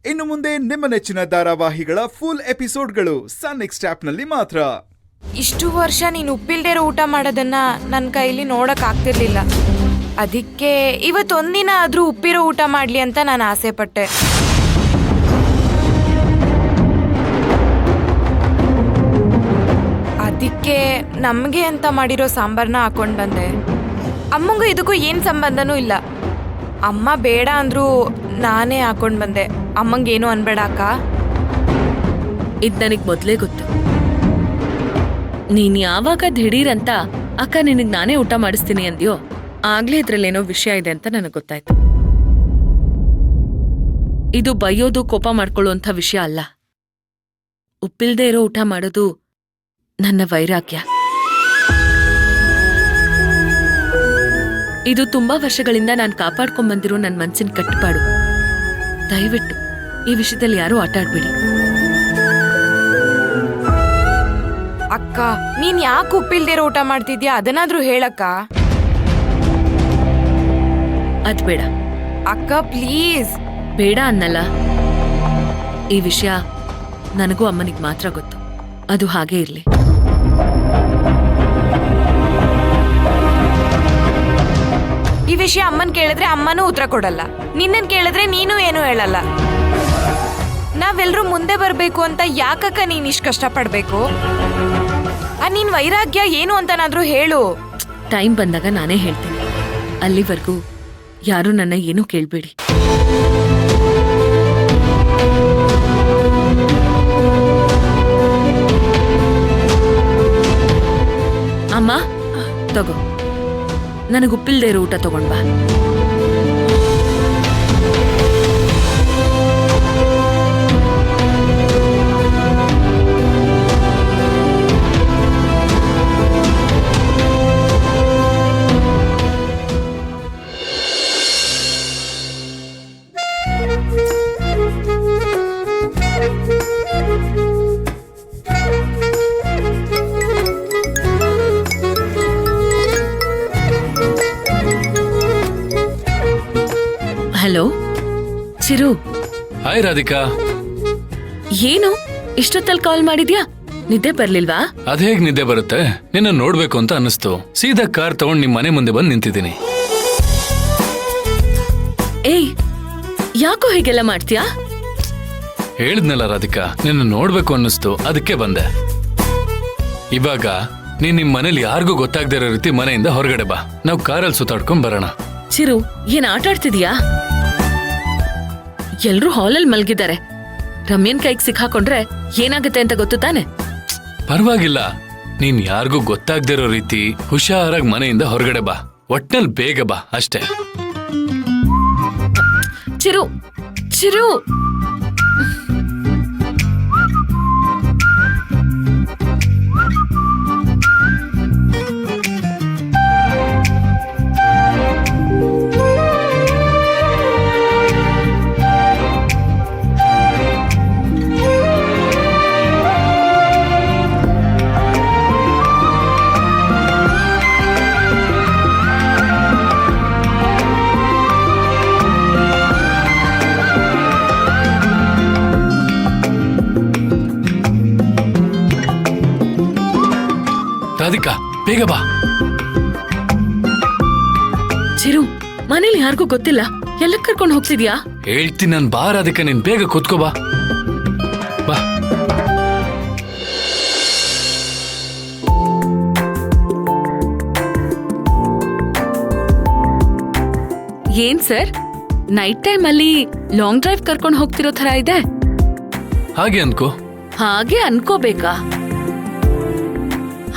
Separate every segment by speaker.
Speaker 1: ಇನ್ನು ಮುಂದೆ ನಿಮ್ಮ ನೆಚ್ಚಿನ ಧಾರಾವಾಹಿಗಳ ಫುಲ್ ಎಪಿಸೋಡ್ಗಳು ಸನ್ ನೆಕ್ಸ್ಟ್ ಆಪ್ನಲ್ಲಿ ಮಾತ್ರ.
Speaker 2: ಇಷ್ಟು ವರ್ಷ ನೀನು ಉಪ್ಪಿಲ್ದೇ ಇರೋ ಊಟ ಮಾಡೋದನ್ನ ನನ್ನ ಕೈಲಿ ನೋಡಕ್ ಆಗ್ತಿರ್ಲಿಲ್ಲ. ಅದಕ್ಕೆ ಇವತ್ತೊಂದಿನ ಆದ್ರೂ ಉಪ್ಪಿರೋ ಊಟ ಮಾಡ್ಲಿ ಅಂತ ನಾನು ಆಸೆ ಪಟ್ಟೆ. ಅದಕ್ಕೆ ನಮಗೆ ಅಂತ ಮಾಡಿರೋ ಸಾಂಬಾರ್ನ ಹಾಕೊಂಡ್ ಬಂದೆ. ಅಮ್ಮಂಗೂ ಇದಕ್ಕೂ ಏನ್ ಸಂಬಂಧನೂ ಇಲ್ಲ. ಅಮ್ಮ ಬೇಡ ಅಂದ್ರೂ ನಾನೇ ಹಾಕೊಂಡ್ ಬಂದೆ. ಅಮ್ಮಂಗೇನು ಅನ್ಬೇಡ ಅಕ್ಕ.
Speaker 3: ಇದ್ ನನಗ್ ಮೊದ್ಲೇ ಗೊತ್ತು. ನೀನ್ ಯಾವಾಗ ದಿಢೀರಂತ ಅಕ್ಕ ನಿನಗ್ ನಾನೇ ಊಟ ಮಾಡಿಸ್ತೀನಿ ಅಂದ್ಯೋ ಆಗ್ಲೇ ಇದ್ರಲ್ಲೇನೋ ವಿಷಯ ಇದೆ ಅಂತ ನನಗ್ ಗೊತ್ತಾಯ್ತು. ಇದು ಬೈಯೋದು ಕೋಪ ಮಾಡ್ಕೊಳ್ಳುವಂಥ ವಿಷಯ ಅಲ್ಲ. ಉಪ್ಪಿಲ್ದೇ ಇರೋ ಊಟ ಮಾಡೋದು ನನ್ನ ವೈರಾಗ್ಯ. ಇದು ತುಂಬಾ ವರ್ಷಗಳಿಂದ ನಾನು ಕಾಪಾಡ್ಕೊಂಡ್ ಬಂದಿರೋ ನನ್ನ ಮನ್ಸಿನ ಕಟ್ಟುಪಾಡು. ದಯವಿಟ್ಟು ಈ ವಿಷಯದಲ್ಲಿ ಯಾರೂ ಆಟ ಆಡ್ಬೇಡಿ.
Speaker 2: ಅಕ್ಕ, ನೀನ್ ಯಾಕೆ ಉಪ್ಪಿಲ್ದೇ ಇರೋ ಊಟ ಮಾಡ್ತಿದ್ಯಾ ಅದನ್ನಾದ್ರೂ ಹೇಳಕ್ಕ.
Speaker 3: ಅದ್ ಬೇಡ
Speaker 2: ಅಕ್ಕ, ಪ್ಲೀಸ್.
Speaker 3: ಬೇಡ ಅನ್ನಲ್ಲ. ಈ ವಿಷಯ ನನಗೂ ಅಮ್ಮನಿಗೆ ಮಾತ್ರ ಗೊತ್ತು. ಅದು ಹಾಗೆ ಇರ್ಲಿ.
Speaker 2: ಈ ವಿಷಯ ಅಮ್ಮನ್ ಕೇಳಿದ್ರೆ ಅಮ್ಮನೂ ಉತ್ತರ ಕೊಡಲ್ಲ. ನಿನ್ನನ್ ಕೇಳಿದ್ರೆ ನೀನು ಏನು ಹೇಳಲ್ಲ. ನಾವೆಲ್ಲರೂ ಮುಂದೆ ಬರ್ಬೇಕು ಅಂತ ಯಾಕಕ್ಕ ನೀನ್ ಇಷ್ಟು ಕಷ್ಟಪಡ್ಬೇಕು? ನಿನ್ ವೈರಾಗ್ಯ ಏನು ಅಂತನಾದ್ರೂ ಹೇಳು.
Speaker 3: ಟೈಮ್ ಬಂದಾಗ ನಾನೇ ಹೇಳ್ತೀನಿ. ಅಲ್ಲಿವರೆಗೂ ಯಾರು ನನ್ನ ಏನೂ ಕೇಳ್ಬೇಡಿ. ಅಮ್ಮ, ತಗೋ, ನನಗೆ ಉಪ್ಪಿಲ್ದೇ ಇರೋ ಊಟ ತಗೊಂಡ್ ಬಾ. ಹಲೋ ಚಿರು.
Speaker 4: ಹಾಯ್ ರಾಧಿಕಾ.
Speaker 3: ಏನು ಇಷ್ಟೊತ್ತಲ್ಲಿ ಕಾಲ್ ಮಾಡಿದ್ಯಾ? ನಿದ್ದೆ ಬರ್ಲಿಲ್ವಾ?
Speaker 4: ಅದೇಗ್ ನಿದ್ದೆ ಬರುತ್ತೆ, ನಿನ್ನ ನೋಡ್ಬೇಕು ಅಂತ ಅನ್ನಿಸ್ತು. ಸೀದಾ ಕಾರ್ ತಗೊಂಡ್ ನಿಮ್ ಮನೆ ಮುಂದೆ ಬಂದು ನಿಂತಿದ್ದೀನಿ.
Speaker 3: ಏಯ್, ಯಾಕೋ ಹೀಗೆಲ್ಲ ಮಾಡ್ತೀಯಾ?
Speaker 4: ಹೇಳಿದ್ನಲ್ಲ ರಾಧಿಕಾ, ನಿನ್ನ ನೋಡ್ಬೇಕು ಅನ್ನಿಸ್ತು, ಅದಕ್ಕೆ ಬಂದೆ. ಇವಾಗ ನೀನ್ ನಿಮ್ ಮನೇಲಿ ಯಾರಿಗೂ ಗೊತ್ತಾಗದೇ ಇರೋ ರೀತಿ ಮನೆಯಿಂದ ಹೊರಗಡೆ ಬಾ. ನಾವು ಕಾರಲ್ಲಿ ಸುತ್ತಾಡ್ಕೊಂಡ್ ಬರೋಣ.
Speaker 3: ಚಿರು, ಏನ್ ಆಟ ಆಡ್ತಿದೀಯಾ? ಎಲ್ರೂ ಹಾಲಲ್ಲಿ ಮಲ್ಗಿದ್ದಾರೆ. ರಮ್ಯನ್ ಕೈಗೆ ಸಿಕ್ಕಾಕೊಂಡ್ರೆ ಏನಾಗುತ್ತೆ ಅಂತ ಗೊತ್ತು ತಾನೆ?
Speaker 4: ಪರವಾಗಿಲ್ಲ, ನೀನ್ ಯಾರಿಗೂ ಗೊತ್ತಾಗದೇ ಇರೋ ರೀತಿ ಹುಷಾರಾಗಿ ಮನೆಯಿಂದ ಹೊರಗಡೆ ಬಾ. ಒಟ್ನಲ್ಲಿ ಬೇಗ ಬಾ ಅಷ್ಟೇ.
Speaker 3: ಚಿರು ಚಿರು
Speaker 4: ರಾಧಿಕಾ, ಬೇಗ ಬಾ.
Speaker 3: ಚಿರು, ಮನೇಲಿ ಯಾರಿಗೂ ಗೊತ್ತಿಲ್ಲ. ಎಲ್ಲ ಕರ್ಕೊಂಡು ಹೋಗ್ತಿದ್ಯಾ?
Speaker 4: ಹೇಳ್ತೀನಿ ನಾನು, ಬಾ ರಾಧಿಕಾ, ನೀನ್ ಬೇಗ ಕೂತ್ಕೋ ಬಾ. ಬಾ.
Speaker 3: ಏನ್ ಸರ್, ನೈಟ್ ಟೈಮ್ ಅಲ್ಲಿ ಲಾಂಗ್ ಡ್ರೈವ್ ಕರ್ಕೊಂಡು ಹೋಗ್ತಿರೋ ತರ ಇದೆ.
Speaker 4: ಹಾಗೆ ಅನ್ಕೋ.
Speaker 3: ಹಾಗೆ ಅನ್ಕೋಬೇಕಾ?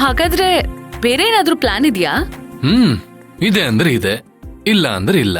Speaker 3: ಹಾಗಾದ್ರೆ ಬೇರೆ ಏನಾದ್ರೂ ಪ್ಲಾನ್ ಇದೆಯಾ?
Speaker 4: ಇದೆ ಅಂದ್ರೆ ಇದೆ, ಇಲ್ಲ ಅಂದ್ರೆ ಇಲ್ಲ.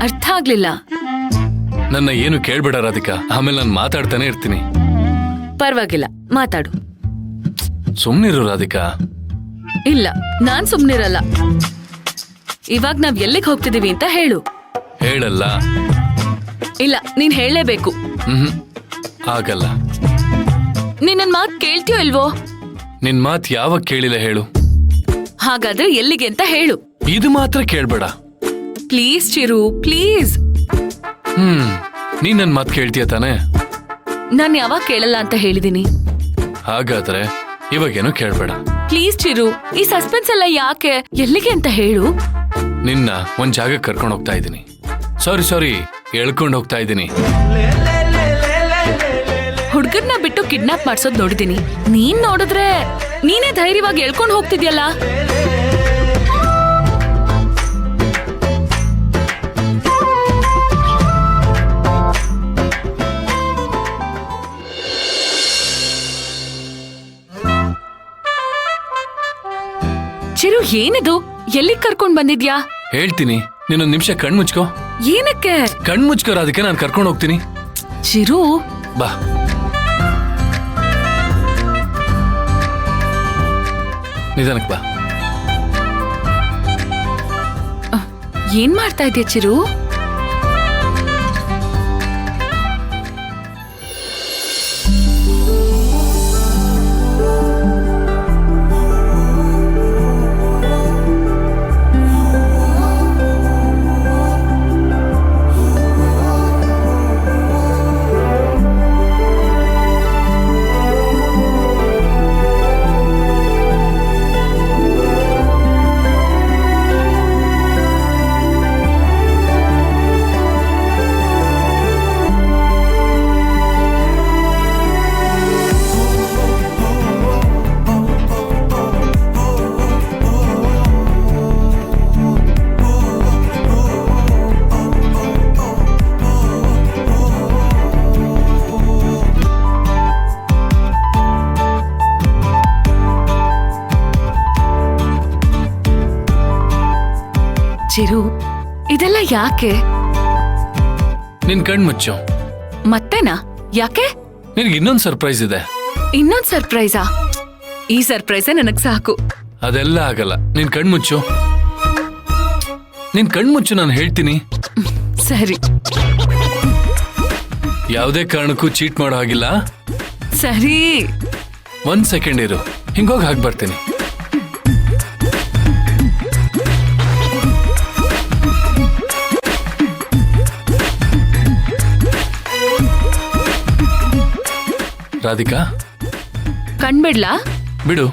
Speaker 3: ಅರ್ಥ ಆಗ್ಲಿಲ್ಲ.
Speaker 4: ನನ್ನ ಏನು ಕೇಳ್ಬೇಡ ರಾಧಿಕಾ, ಆಮೇಲೆ ನಾನು ಮಾತಾಡ್ತಾನೆ ಇರ್ತೀನಿ.
Speaker 3: ಪರವಾಗಿಲ್ಲ, ಮಾತಾಡು.
Speaker 4: ಸುಮ್ನಿರು ರಾಧಿಕಾ.
Speaker 3: ಇಲ್ಲ, ನಾನ್ ಸುಮ್ನಿರಲ್ಲ. ಇವಾಗ ನಾವ್ ಎಲ್ಲಿಗೆ ಹೋಗ್ತಿದೀವಿ ಅಂತ ಹೇಳು.
Speaker 4: ಹೇಳಲ್ಲ.
Speaker 3: ಇಲ್ಲ, ನೀನ್ ಹೇಳಲೇಬೇಕು.
Speaker 4: ಆಗಲ್ಲ.
Speaker 3: ನೀನ್ ನನ್ ಮಾತ್ ಕೇಳ್ತೀಯೋ ಇಲ್ವೋ?
Speaker 4: ನಿನ್ ಮಾತ್ ಯಾವಾಗ ಕೇಳಿಲ್ಲ ಹೇಳು.
Speaker 3: ಹಾಗಾದ್ರೆ ಎಲ್ಲಿಗೆ ಅಂತ ಹೇಳು.
Speaker 4: ಇದು ಮಾತ್ರ ಕೇಳ್ಬೇಡ.
Speaker 3: Please Chiru, please.
Speaker 4: ನೀನ್ ನನ್ ಮಾತ್ ಕೇಳ್ತೀಯ ತಾನೆ?
Speaker 3: ನಾನ್ ಯಾವಾಗ ಕೇಳಲ್ಲ ಅಂತ ಹೇಳಿದೀನಿ.
Speaker 4: ಹಾಗಾದ್ರೆ ಇವಾಗೇನು ಕೇಳ್ಬೇಡ.
Speaker 3: ಪ್ಲೀಸ್ ಚಿರು, ಈ ಸಸ್ಪೆನ್ಸ್ ಎಲ್ಲ ಯಾಕೆ? ಎಲ್ಲಿಗೆ ಅಂತ ಹೇಳು.
Speaker 4: ನಿನ್ನ ಒಂದ್ ಜಾಗ ಕರ್ಕೊಂಡು ಹೋಗ್ತಾ ಇದ್ದೀನಿ. ಸಾರಿ ಎಳ್ಕೊಂಡು ಹೋಗ್ತಾ ಇದ್ದೀನಿ.
Speaker 3: ಹುಡ್ಗರ್ನ ಬಿಟ್ಟು ಕಿಡ್ನಾಪ್ ಮಾಡ್ಸೋದ್ ನೋಡಿದೀನಿ. ನೀನ್ ನೋಡಿದ್ರೆ ನೀನೇ ಧೈರ್ಯವಾಗಿ ಎಳ್ಕೊಂಡು ಹೋಗ್ತಿದ್ಯಲ್ಲ. ಚಿರು, ಏನಿದು? ಎಲ್ಲಿ ಕರ್ಕೊಂಡ್ ಬಂದಿದ್ಯಾ?
Speaker 4: ಹೇಳ್ತೀನಿ, ನೀನೊಂದ್ ನಿಮಿಷ ಕಣ್ಮುಚ್ಕೋ.
Speaker 3: ಏನಕ್ಕೆ?
Speaker 4: ಕಣ್ಮುಚ್ಕೋರ, ಅದಕ್ಕೆ ನಾನು ಕರ್ಕೊಂಡು ಹೋಗ್ತೀನಿ.
Speaker 3: ಚಿರು,
Speaker 4: ಬಾ. ನಿಧಾನಕ್ ಬಾ.
Speaker 3: ಏನ್ ಮಾಡ್ತಾ ಇದ್ಯಾ ಚಿರು? ಚಿರು, ಇದೆಲ್ಲ ಯಾಕೆ?
Speaker 4: ನಿನ್ ಕಣ್ಮುಚ್ಚು.
Speaker 3: ಮತ್ತೇನಾ? ಯಾಕೆ?
Speaker 4: ನಿನ್ಗೆ ಇನ್ನೊಂದ್ ಸರ್ಪ್ರೈಸ್ ಇದೆ.
Speaker 3: ಇನ್ನೊಂದ್ ಸರ್ಪ್ರೈಸಾ? ಈ ಸರ್ಪ್ರೈಸೇ ನನಗ್ ಸಾಕು.
Speaker 4: ಅದೆಲ್ಲ ಆಗಲ್ಲ. ನಿನ್ ಕಣ್ಮುಚ್ಚು. ನಿನ್ ಕಣ್ಮುಚ್ಚು, ನಾನು ಹೇಳ್ತೀನಿ.
Speaker 3: ಸರಿ.
Speaker 4: ಯಾವುದೇ ಕಾರಣಕ್ಕೂ ಚೀಟ್ ಮಾಡೋ ಹಾಗಿಲ್ಲ.
Speaker 3: ಸರಿ.
Speaker 4: ಒಂದ್ ಸೆಕೆಂಡ್ ಇರು, ಹಿಂಗೋಗಿ ಹಾಗೆ ಬರ್ತೀನಿ. ರಾಧಿಕಾ,
Speaker 3: ಕಣ್ಬಿಡ್ಲಾ?
Speaker 4: ಬಿಡು.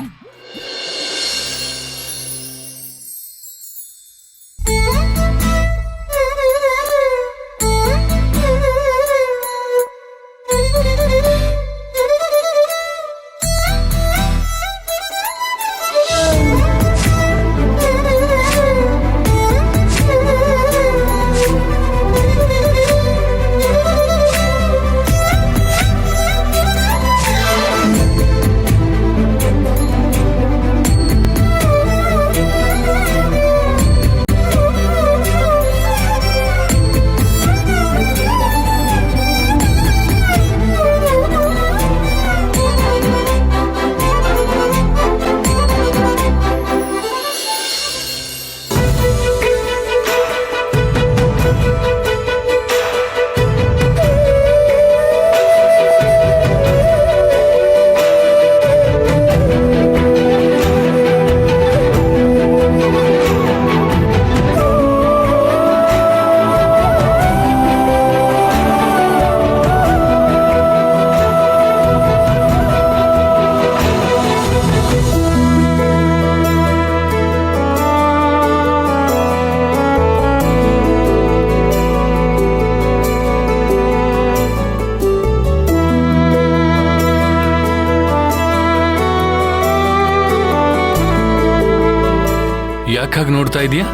Speaker 4: ಯಾಕಾಗಿ ನೋಡ್ತಾ ಇದೀಯಾ?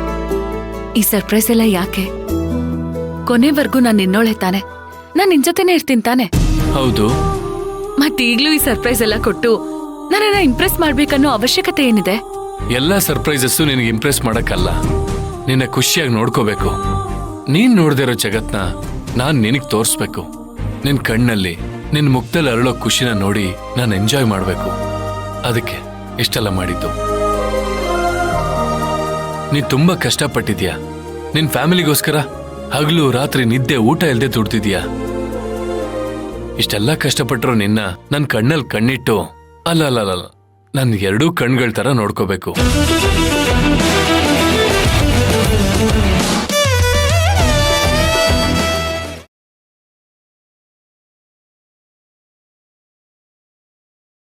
Speaker 3: ಈ ಸರ್ಪ್ರೈಸ್ ಎಲ್ಲ ಯಾಕೆ? ಕೊನೆವರೆಗೂ ನಾನು ನಿನ್ನೋಳೆ ತಾನೆ. ನಾನ್ ನಿನ್ ಜೊತೆನೆ ಇರ್ತೀನಿ ತಾನೆ?
Speaker 4: ಹೌದು.
Speaker 3: ಮತ್ತೀಗ್ಲೂ ಈ ಸರ್ಪ್ರೈಸ್ ಎಲ್ಲ ಕೊಟ್ಟು ನನ್ನನ್ನ ಇಂಪ್ರೆಸ್ ಮಾಡ್ಬೇಕನ್ನೋ ಅವಶ್ಯಕತೆ ಏನಿದೆ?
Speaker 4: ಎಲ್ಲಾ ಸರ್ಪ್ರೈಸಸ್ಸು ನಿನಗೆ ಇಂಪ್ರೆಸ್ ಮಾಡಕ್ಕಲ್ಲ, ನಿನ್ನ ಖುಷಿಯಾಗಿ ನೋಡ್ಕೋಬೇಕು. ನೀನ್ ನೋಡ್ದೇ ಇರೋ ಜಗತ್ನ ನಾನ್ ನಿನಗ್ ತೋರಿಸ್ಬೇಕು. ನಿನ್ ಕಣ್ಣಲ್ಲಿ, ನಿನ್ ಮುಖದಲ್ಲಿ ಅರಳೋ ಖುಷಿನ ನೋಡಿ ನಾನು ಎಂಜಾಯ್ ಮಾಡ್ಬೇಕು. ಅದಕ್ಕೆ ಇಷ್ಟೆಲ್ಲ ಮಾಡಿದ್ದು. ನೀ ತುಂಬಾ ಕಷ್ಟಪಟ್ಟಿದ್ಯಾ. ನಿನ್ ಫ್ಯಾಮಿಲಿಗೋಸ್ಕರ ಹಗಲು ರಾತ್ರಿ ನಿದ್ದೆ ಊಟ ಇಲ್ದೆ ದುಡ್ತಿದ್ಯಾ. ಇಷ್ಟೆಲ್ಲ ಕಷ್ಟಪಟ್ಟರು ನಿನ್ನ ನನ್ ಕಣ್ಣಲ್ಲಿ ಕಣ್ಣಿಟ್ಟು ಅಲ್ಲ ನನ್ ಎರಡೂ ಕಣ್ಗಳ ತರ ನೋಡ್ಕೋಬೇಕು.